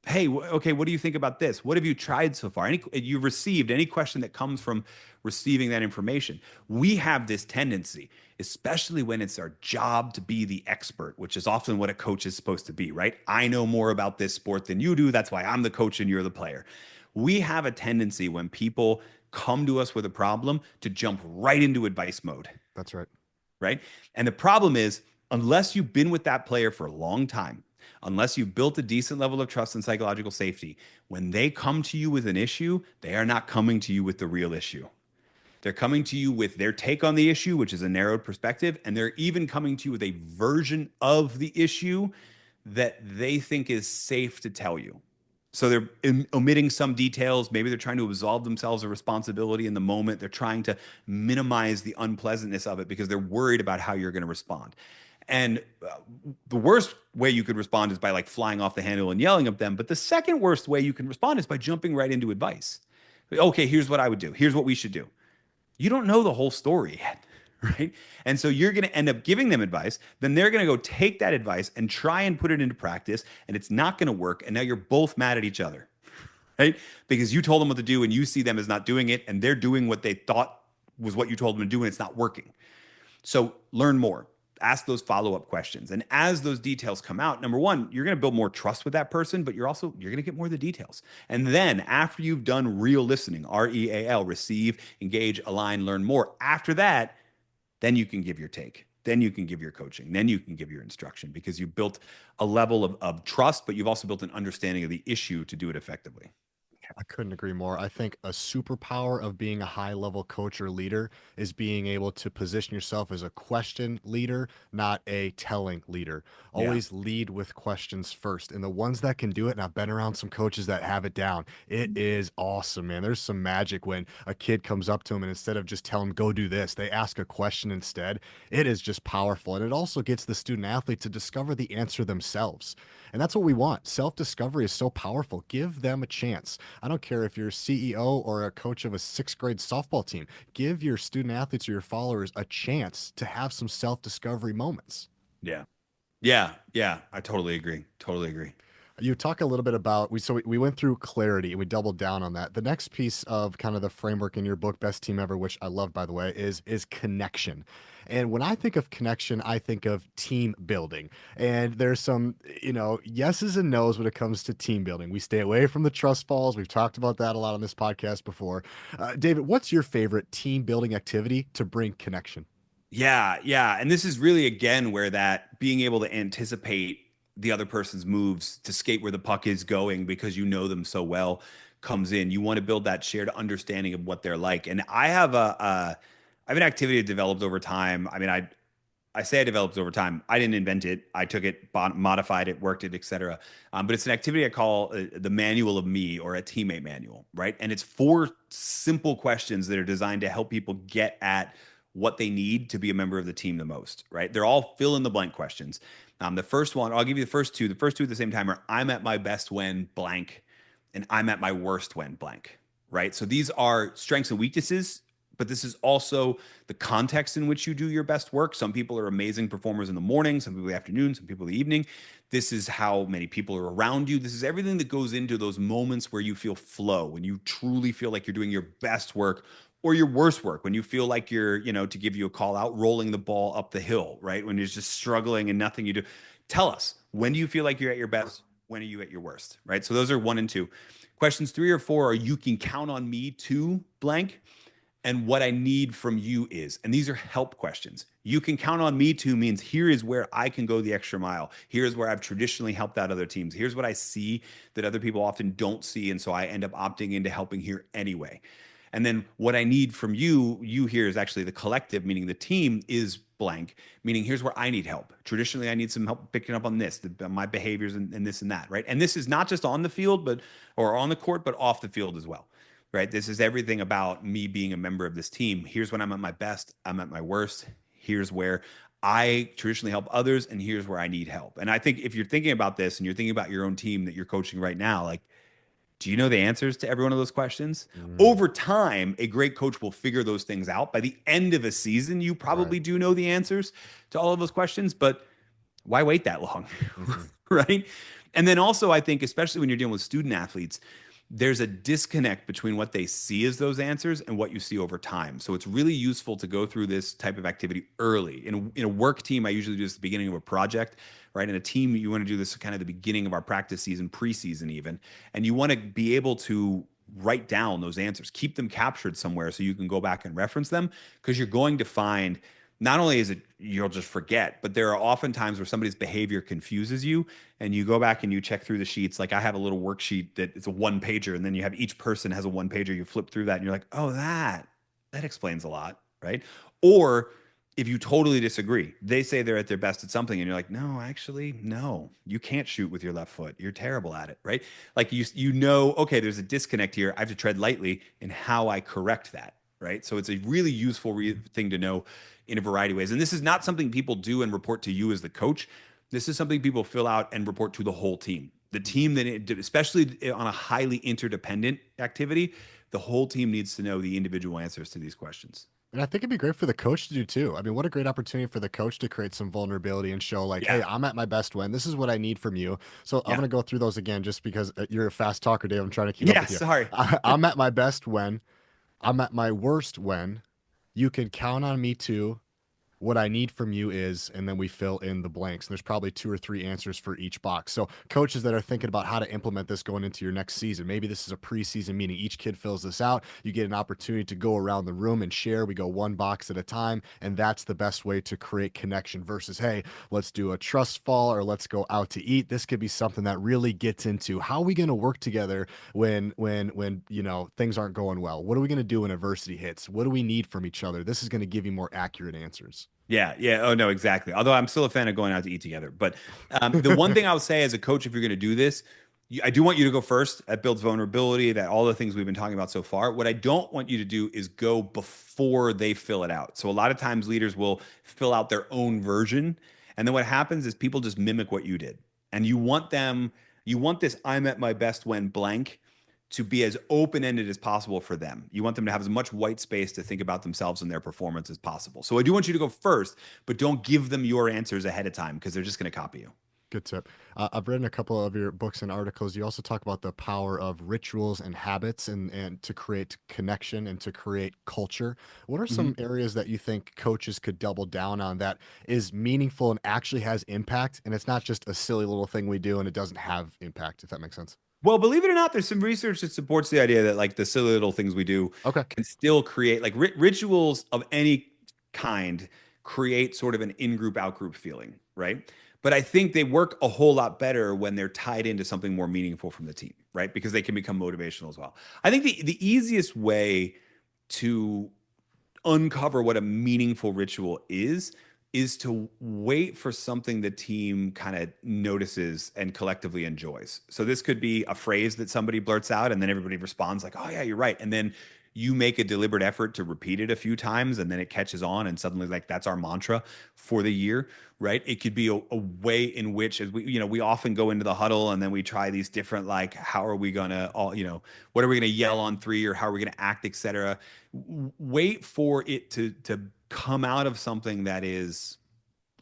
Hey, okay, what do you think about this? What have you tried so far? You've received any question that comes from receiving that information. We have this tendency, especially when it's our job to be the expert, which is often what a coach is supposed to be, right? I know more about this sport than you do. That's why I'm the coach and you're the player. We have a tendency when people come to us with a problem to jump right into advice mode, That's right. right? And the problem is, unless you've been with that player for a long time, unless you've built a decent level of trust and psychological safety, when they come to you with an issue, they are not coming to you with the real issue. They're coming to you with their take on the issue, which is a narrowed perspective, and they're even coming to you with a version of the issue that they think is safe to tell you. So they're omitting some details. Maybe they're trying to absolve themselves of responsibility in the moment. They're trying to minimize the unpleasantness of it because they're worried about how you're going to respond. And the worst way you could respond is by like flying off the handle and yelling at them. But the second worst way you can respond is by jumping right into advice. Okay, here's what I would do. Here's what we should do. You don't know the whole story yet, right? And so you're going to end up giving them advice. Then they're going to go take that advice and try and put it into practice, and it's not going to work. And now you're both mad at each other, right? Because you told them what to do and you see them as not doing it, and they're doing what they thought was what you told them to do, and it's not working. So learn more. Ask those follow-up questions. And as those details come out, number one, you're going to build more trust with that person, but you're going to get more of the details. And then after you've done real listening, REAL, receive, engage, align, learn more. After that, then you can give your take. Then you can give your coaching. Then you can give your instruction because you've built a level of trust, but you've also built an understanding of the issue to do it effectively. I couldn't agree more. I think a superpower of being a high level coach or leader is being able to position yourself as a question leader, not a telling leader. Yeah. Always lead with questions first. And the ones that can do it, and I've been around some coaches that have it down, it is awesome, man. There's some magic when a kid comes up to them and instead of just telling them, go do this, they ask a question instead. It is just powerful. And it also gets the student athlete to discover the answer themselves. And that's what we want. Self discovery is so powerful. Give them a chance. I don't care if you're a CEO or a coach of a sixth grade softball team. Give your student athletes or your followers a chance to have some self discovery moments. Yeah. Yeah. Yeah. I totally agree. Totally agree. You talk a little bit about we went through clarity and we doubled down on that. The next piece of kind of the framework in your book, Best Team Ever, which I love by the way, is connection. And when I think of connection, I think of team building. And there's some, yeses and nos when it comes to team building. We stay away from the trust falls. We've talked about that a lot on this podcast before. David, what's your favorite team building activity to bring connection? Yeah, yeah. And this is really again where that being able to anticipate the other person's moves to skate where the puck is going because you know them so well comes in. You want to build that shared understanding of what they're like. And I have an activity that developed over time. I mean, I say I developed over time. I didn't invent it. I took it, modified it, worked it, etc. But it's an activity I call the manual of me or a teammate manual, right? And it's four simple questions that are designed to help people get at what they need to be a member of the team the most, right? They're all fill in the blank questions. The first one, I'll give you the first two. The first two at the same time are I'm at my best when blank and I'm at my worst when blank, right? So these are strengths and weaknesses, but this is also the context in which you do your best work. Some people are amazing performers in the morning, some people in the afternoon, some people in the evening. This is how many people are around you. This is everything that goes into those moments where you feel flow, when you truly feel like you're doing your best work or your worst work, when you feel like you're, to give you a call out, rolling the ball up the hill, right? When you're just struggling and nothing you do. Tell us, when do you feel like you're at your best? When are you at your worst, right? So those are one and two. Questions three or four are you can count on me to blank. And what I need from you is, and these are help questions. You can count on me to means here is where I can go the extra mile. Here's where I've traditionally helped out other teams. Here's what I see that other people often don't see. And so I end up opting into helping here anyway. And then what I need from you here is actually the collective, meaning the team is blank, meaning here's where I need help. Traditionally, I need some help picking up on this, my behaviors and this and that, right? And this is not just on the field, or on the court, but off the field as well, right? This is everything about me being a member of this team. Here's when I'm at my best, I'm at my worst. Here's where I traditionally help others, and here's where I need help. And I think if you're thinking about this and you're thinking about your own team that you're coaching right now, like Do you know the answers to every one of those questions? Mm, Over time, a great coach will figure those things out. By the end of a season, you right. probably do know the answers to all of those questions, but why wait that long? Hmm. Right? And then also, I think, especially when you're dealing with student athletes, there's a disconnect between what they see as those answers and what you see over time. So it's really useful to go through this type of activity early. In a work team, I usually do this at the beginning of a project, right? In a team, you want to do this kind of the beginning of our practice season, preseason even. And you want to be able to write down those answers, keep them captured somewhere so you can go back and reference them because you're going to find not only is it you'll just forget, but there are often times where somebody's behavior confuses you and you go back and you check through the sheets. Like I have a little worksheet that it's a one pager, and then you have each person has a one pager. You flip through that and you're like, oh, that explains a lot, right? Or if you totally disagree, they say they're at their best at something, and you're like, no, actually, no, you can't shoot with your left foot. You're terrible at it, right? Like you know, okay, there's a disconnect here. I have to tread lightly in how I correct that, right? So it's a really useful thing to know in a variety of ways. And this is not something people do and report to you as the coach. This is something people fill out and report to the whole team. The team that, especially on a highly interdependent activity, the whole team needs to know the individual answers to these questions. And I think it'd be great for the coach to do too. I mean, what a great opportunity for the coach to create some vulnerability and show, like, hey, Yeah. I'm at my best when. This is what I need from you. So I'm Yeah. going to go through those again just because you're a fast talker, Dave. I'm trying to keep up Yeah. with you. Sorry. I'm at my best when. I'm at my worst when. You can count on me too. What I need from you is, and then we fill in the blanks. There's probably two or three answers for each box. So coaches that are thinking about how to implement this going into your next season, maybe this is a preseason meeting. Each kid fills this out. You get an opportunity to go around the room and share. We go one box at a time, and that's the best way to create connection versus, hey, let's do a trust fall or let's go out to eat. This could be something that really gets into how are we going to work together when things aren't going well. What are we going to do when adversity hits? What do we need from each other? This is going to give you more accurate answers. Yeah, yeah. Oh no, exactly. Although I'm still a fan of going out to eat together. But the one thing I'll say as a coach, if you're going to do this, I do want you to go first. That builds vulnerability. That all the things we've been talking about so far. What I don't want you to do is go before they fill it out. So a lot of times leaders will fill out their own version, and then what happens is people just mimic what you did, and you want them. You want this "I'm at my best when blank" to be as open-ended as possible for them. You want them to have as much white space to think about themselves and their performance as possible. So I do want you to go first, but don't give them your answers ahead of time because they're just going to copy you. Good tip. I've read in a couple of your books and articles. You also talk about the power of rituals and habits and to create connection and to create culture. What are some Mhm. areas that you think coaches could double down on that is meaningful and actually has impact? And it's not just a silly little thing we do and it doesn't have impact, if that makes sense. Well, believe it or not, there's some research that supports the idea that like the silly little things we do Okay. can still create like rituals of any kind create sort of an in-group out-group feeling, right? But I think they work a whole lot better when they're tied into something more meaningful from the team, right? Because they can become motivational as well. I think the easiest way to uncover what a meaningful ritual is to wait for something the team kind of notices and collectively enjoys. So this could be a phrase that somebody blurts out and then everybody responds like, "Oh yeah, you're right." And then you make a deliberate effort to repeat it a few times and then it catches on and suddenly like that's our mantra for the year, right? It could be a way in which as we often go into the huddle and then we try these different like how are we going to all, what are we going to yell on three or how are we going to act, etc. Wait for it to come out of something that is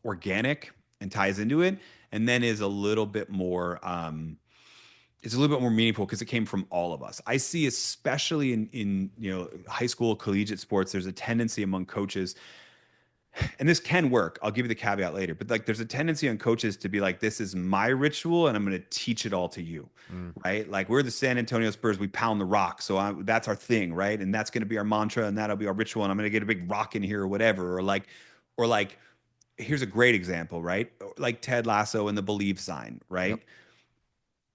organic and ties into it and then is a little bit more it's a little bit more meaningful because it came from all of us. I see especially in high school collegiate sports there's a tendency among coaches, and this can work. I'll give you the caveat later, but like there's a tendency on coaches to be like, this is my ritual and I'm going to teach it all to you, Mm, right? Like we're the San Antonio Spurs, we pound the rock. So that's our thing, right? And that's going to be our mantra and that'll be our ritual. And I'm going to get a big rock in here or whatever. Or like, here's a great example, right? Like Ted Lasso and the Believe sign, yep. right?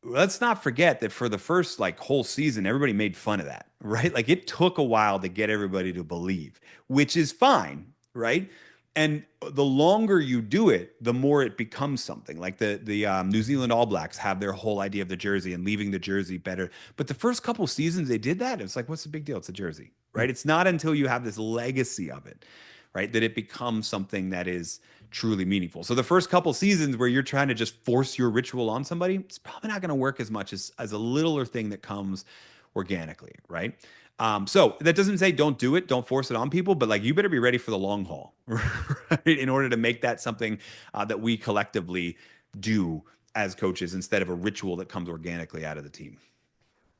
Let's not forget that for the first like whole season, everybody made fun of that, right? Like it took a while to get everybody to believe, which is fine, right? And the longer you do it, the more it becomes something. Like the New Zealand All Blacks have their whole idea of the jersey and leaving the jersey better. But the first couple seasons they did that, it's like, what's the big deal? It's a jersey, Mm, right? It's not until you have this legacy of it, right, that it becomes something that is truly meaningful. So the first couple seasons where you're trying to just force your ritual on somebody, it's probably not going to work as much as a littler thing that comes organically, right? So that doesn't say don't do it, don't force it on people, but like you better be ready for the long haul, right? In order to make that something that we collectively do as coaches instead of a ritual that comes organically out of the team.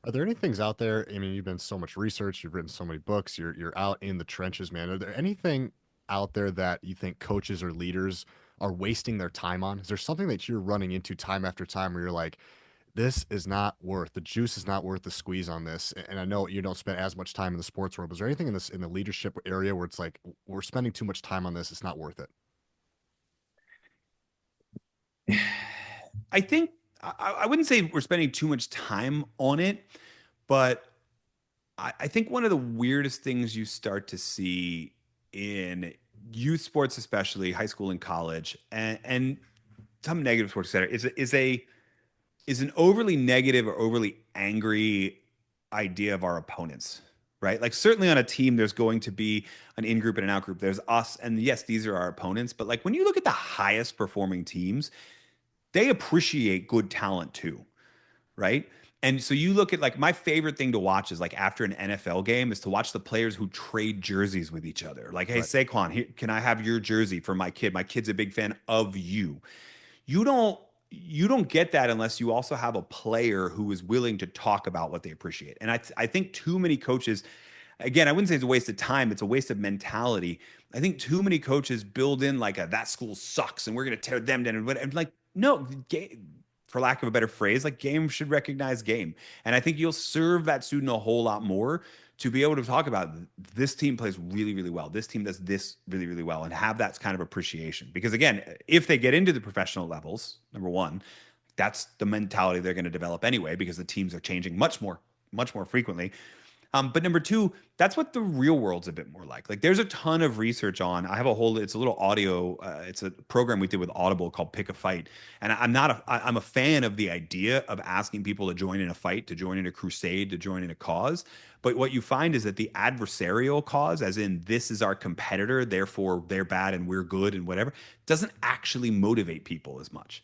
Are there any things out there? I mean, you've been so much research, you've written so many books, you're out in the trenches, man. Are there anything out there that you think coaches or leaders are wasting their time on? Is there something that you're running into time after time where you're like, this is not worth the juice is not worth the squeeze on this? And I know you don't spend as much time in the sports world, but is there anything in this in the leadership area where it's like we're spending too much time on this, it's not worth it? I think I wouldn't say we're spending too much time on it, but I think one of the weirdest things you start to see in youth sports, especially high school and college, and some negative sports, et cetera, is an overly negative or overly angry idea of our opponents, right? Like certainly on a team, there's going to be an in group and an out group. There's us, and yes, these are our opponents. But like when you look at the highest performing teams, they appreciate good talent too, right? And so you look at like my favorite thing to watch is like after an NFL game is to watch the players who trade jerseys with each other. Like, hey, Right. Saquon, here, can I have your jersey for my kid? My kid's a big fan of you. You don't you don't get that unless you also have a player who is willing to talk about what they appreciate. And I think too many coaches, again, I wouldn't say it's a waste of time, it's a waste of mentality. I think too many coaches build in like a that school sucks and we're going to tear them down and like no, for lack of a better phrase, like game should recognize game. And I think you'll serve that student a whole lot more to be able to talk about this team plays really, really well. This team does this really, really well and have that kind of appreciation. Because again, if they get into the professional levels, number one, that's the mentality they're going to develop anyway, because the teams are changing much more frequently. But number two, that's what the real world's a bit more like. Like there's a ton of research on. I have a whole. It's a little audio. It's a program we did with Audible called Pick a Fight, and I'm not a. I'm a fan of the idea of asking people to join in a fight, to join in a crusade, to join in a cause. But what you find is that the adversarial cause, as in this is our competitor, therefore they're bad and we're good and whatever, doesn't actually motivate people as much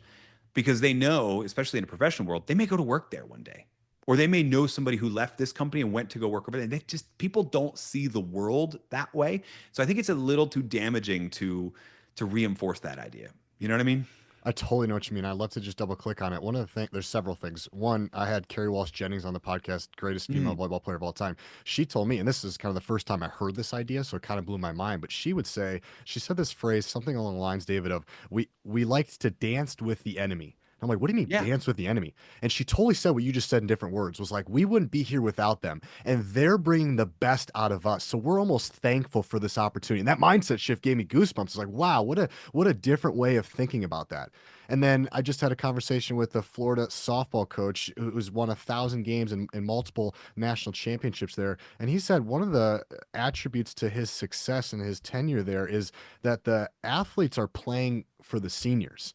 because they know, especially in a professional world, they may go to work there one day. Or they may know somebody who left this company and went to go work over there. And they just people don't see the world that way. So I think it's a little too damaging to reinforce that idea. You know what I mean? I totally know what you mean. I'd love to just double click on it. One of the things, there's several things. One, I had Carrie Walsh Jennings on the podcast, greatest female Mm, volleyball player of all time. She told me, and this is kind of the first time I heard this idea, so it kind of blew my mind. But she would say, she said this phrase, something along the lines, David, of we liked to dance with the enemy. I'm like, what do you mean yeah. dance with the enemy? And she totally said what you just said in different words, was like, we wouldn't be here without them. And they're bringing the best out of us. So we're almost thankful for this opportunity. And that mindset shift gave me goosebumps. It's like, wow, what a different way of thinking about that. And then I just had a conversation with the Florida softball coach who's won 1,000 games and multiple national championships there. And he said one of the attributes to his success and his tenure there is that the athletes are playing for the seniors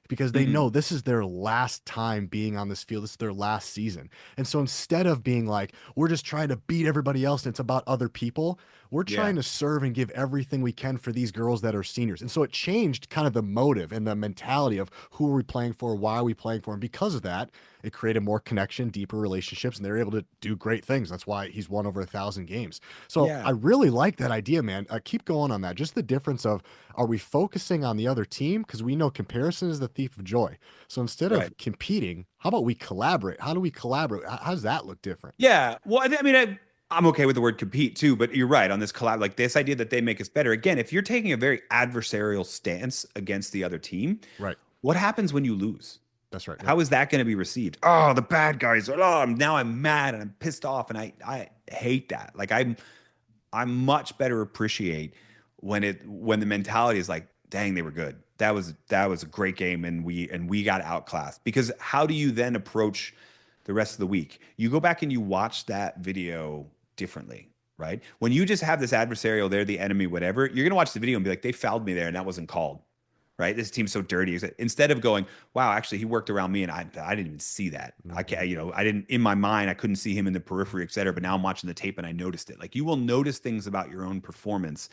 because they Mhm. know this is their last time being on this field. This is their last season. And so instead of being like, we're just trying to beat everybody else and it's about other people, we're Yeah. trying to serve and give everything we can for these girls that are seniors. And so it changed kind of the motive and the mentality of who are we playing for, why are we playing for. And because of that, it created more connection, deeper relationships, and they're able to do great things. That's why he's won over 1,000 games. So I Yeah. really like that idea, man. Keep going on that. Just the difference of are we focusing on the other team? Because we know comparison is the thief of joy. So instead Right. of competing, how about we collaborate? How do we collaborate? How does that look different? Yeah. Well, I mean, I'm okay with the word compete too, but you're right on this collab, like this idea that they make us better. Again, if you're taking a very adversarial stance against the other team, Right. what happens when you lose? That's right. Yep. How is that going to be received? Oh, the bad guys. Oh, now I'm mad and I'm pissed off, and I hate that. Like I'm much better appreciate when the mentality is like, dang, they were good. That was a great game, and we got outclassed. Because how do you then approach the rest of the week? You go back and you watch that video differently, right? When you just have this adversarial, they're the enemy, whatever, you're gonna watch the video and be like, they fouled me there, and that wasn't called. Right, this team's so dirty. Instead of going, wow, actually he worked around me and I didn't even see that. I Mhm. can't, I didn't in my mind I couldn't see him in the periphery, et cetera. But now I'm watching the tape and I noticed it. Like you will notice things about your own performance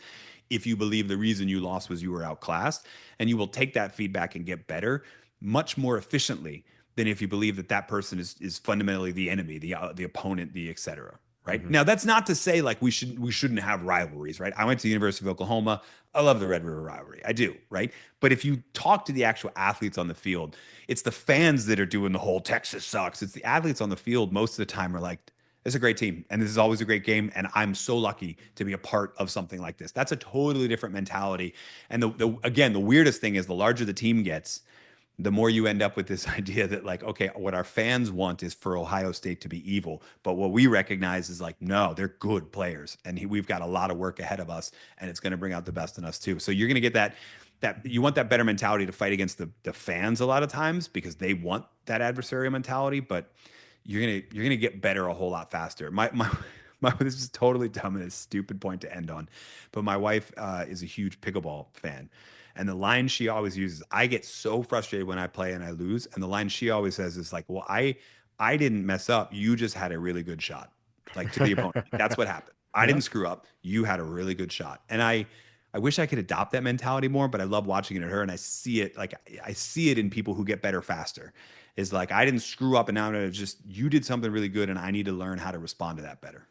if you believe the reason you lost was you were outclassed, and you will take that feedback and get better much more efficiently than if you believe that that person is fundamentally the enemy, the opponent, the et cetera. Right Hmm. now, that's not to say like we shouldn't have rivalries. Right, I went to the University of Oklahoma. I love the Red River rivalry. I do. Right, but if you talk to the actual athletes on the field, it's the fans that are doing the whole Texas sucks. It's the athletes on the field most of the time are like, it's a great team and this is always a great game. And I'm so lucky to be a part of something like this. That's a totally different mentality. And again, the weirdest thing is the larger the team gets, the more you end up with this idea that like, okay, what our fans want is for Ohio State to be evil. But what we recognize is like, no, they're good players. And we've got a lot of work ahead of us and it's going to bring out the best in us too. So you're going to get that you want that better mentality to fight against the fans a lot of times because they want that adversarial mentality, but you're gonna get better a whole lot faster. My this is totally dumb and a stupid point to end on, but my wife is a huge pickleball fan, and the line she always uses, I get so frustrated when I play and I lose, and the line she always says is like, "Well, I didn't mess up. You just had a really good shot, like to the opponent. Like, that's what happened. I Yeah. didn't screw up. You had a really good shot." And I wish I could adopt that mentality more, but I love watching it in her, and I see it like I see it in people who get better faster is like I didn't screw up and now it's just you did something really good and I need to learn how to respond to that better.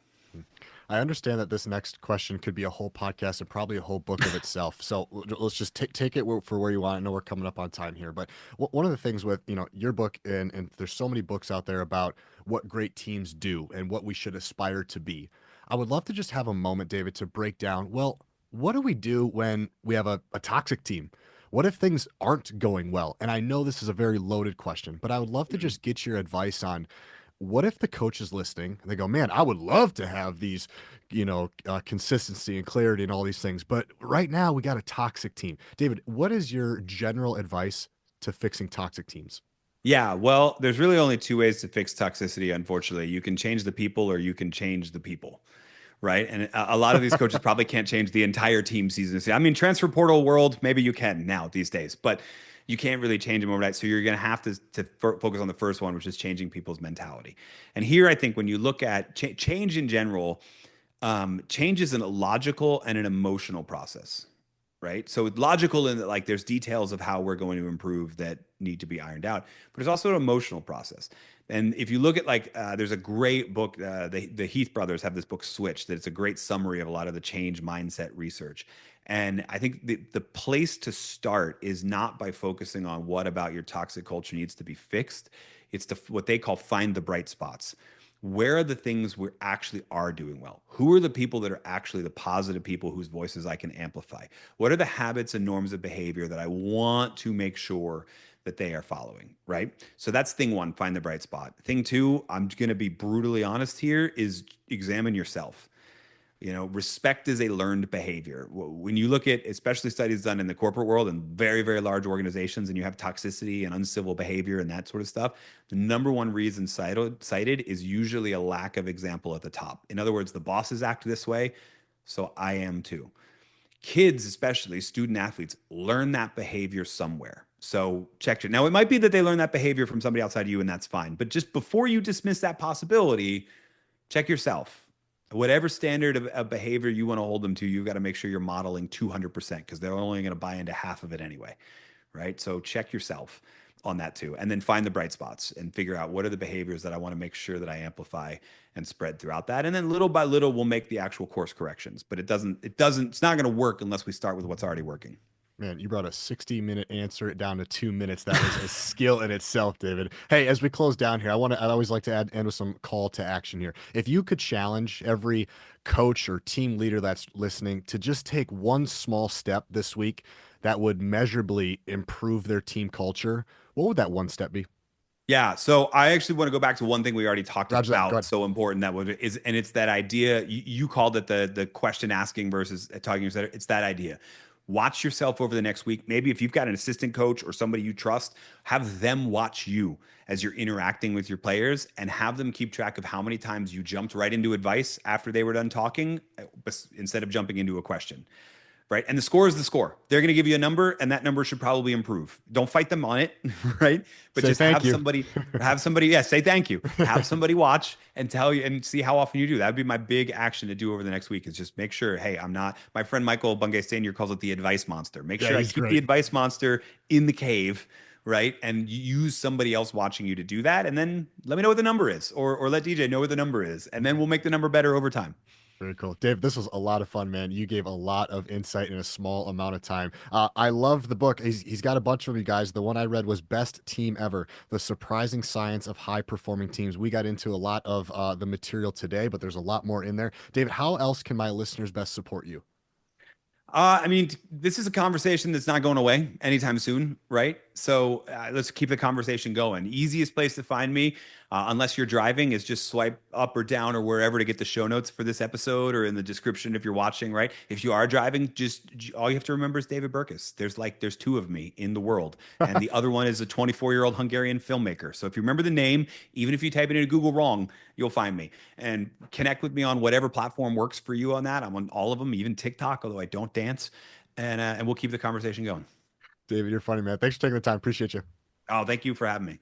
I understand that this next question could be a whole podcast and probably a whole book of itself. So let's just take it for where you want. I know we're coming up on time here, but one of the things with your book and there's so many books out there about what great teams do and what we should aspire to be. I would love to just have a moment, David, to break down. Well, what do we do when we have a toxic team? What if things aren't going well? And I know this is a very loaded question, but I would love to just get your advice on what if the coach is listening and they go, man, I would love to have these, consistency and clarity and all these things. But right now we got a toxic team. David, what is your general advice to fixing toxic teams? Yeah, well, there's really only two ways to fix toxicity, unfortunately. You can change the people or you can change the people, right? And a lot of these coaches probably can't change the entire team season. I mean, transfer portal world, maybe you can now these days, but you can't really change them overnight. So you're going to have to focus on the first one, which is changing people's mentality. And here, I think when you look at change in general, change is a logical and an emotional process, right? So it's logical in that like there's details of how we're going to improve that need to be ironed out, but it's also an emotional process. And if you look at like, there's a great book, the Heath brothers have this book Switch that it's a great summary of a lot of the change mindset research. And I think the place to start is not by focusing on what about your toxic culture needs to be fixed. It's what they call find the bright spots. Where are the things we actually are doing well? Who are the people that are actually the positive people whose voices I can amplify? What are the habits and norms of behavior that I want to make sure that they are following, right? So that's thing one, find the bright spot. Thing two, I'm going to be brutally honest here, is examine yourself. Respect is a learned behavior. When you look at, especially studies done in the corporate world and very, very large organizations, and you have toxicity and uncivil behavior and that sort of stuff, the number one reason cited is usually a lack of example at the top. In other words, the bosses act this way, so I am too. Kids, especially student athletes, learn that behavior somewhere. So check it. Now, it might be that they learn that behavior from somebody outside of you, and that's fine. But just before you dismiss that possibility, check yourself. Whatever standard of behavior you want to hold them to, you got to make sure you're modeling 200% because they're only going to buy into half of it anyway, right? So check yourself on that too. And then find the bright spots and figure out what are the behaviors that I want to make sure that I amplify and spread throughout that. And then little by little, we'll make the actual course corrections. But it's not going to work unless we start with what's already working. Man, you brought a 60-minute answer it down to 2 minutes. That was a skill in itself, David. Hey, as we close down here, I'd always like to end with some call to action here. If you could challenge every coach or team leader that's listening to just take one small step this week that would measurably improve their team culture, what would that one step be? Yeah, so I actually want to go back to one thing we already talked Roger that. Go about, ahead. so important and it's that idea you called it the question asking versus talking. It's that idea. Watch yourself over the next week. Maybe if you've got an assistant coach or somebody you trust, have them watch you as you're interacting with your players and have them keep track of how many times you jumped right into advice after they were done talking instead of jumping into a question. right? And the score is the score. They're going to give you a number, and that number should probably improve. Don't fight them on it, right? But Say just thank you. have somebody, yeah, say thank you. Have somebody watch and tell you and see how often you do. That would be my big action to do over the next week is just make sure, hey, I'm not, my friend Michael Bungay Stanier calls it the advice monster. Make Yeah, sure I he's keep the great. advice monster in the cave, right? And use somebody else watching you to do that. And then let me know what the number is, or let DJ know what the number is. And then we'll make the number better over time. Very cool. Dave, this was a lot of fun, man. You gave a lot of insight in a small amount of time. I love the book. He's got a bunch of you guys. The one I read was Best Team Ever, The Surprising Science of High Performing Teams. We got into a lot of the material today, but there's a lot more in there. David, how else can my listeners best support you? I mean, this is a conversation that's not going away anytime soon, right? So let's keep the conversation going. Easiest place to find me, unless you're driving, is just swipe up or down or wherever to get the show notes for this episode or in the description if you're watching, right? If you are driving, just all you have to remember is David Burkus. There's two of me in the world, and the other one is a 24-year-old Hungarian filmmaker. So if you remember the name, even if you type it into Google wrong, you'll find me and connect with me on whatever platform works for you on that. I'm on all of them, even TikTok, although I don't dance, and we'll keep the conversation going. David, you're funny, man. Thanks for taking the time. Appreciate you. Oh, thank you for having me.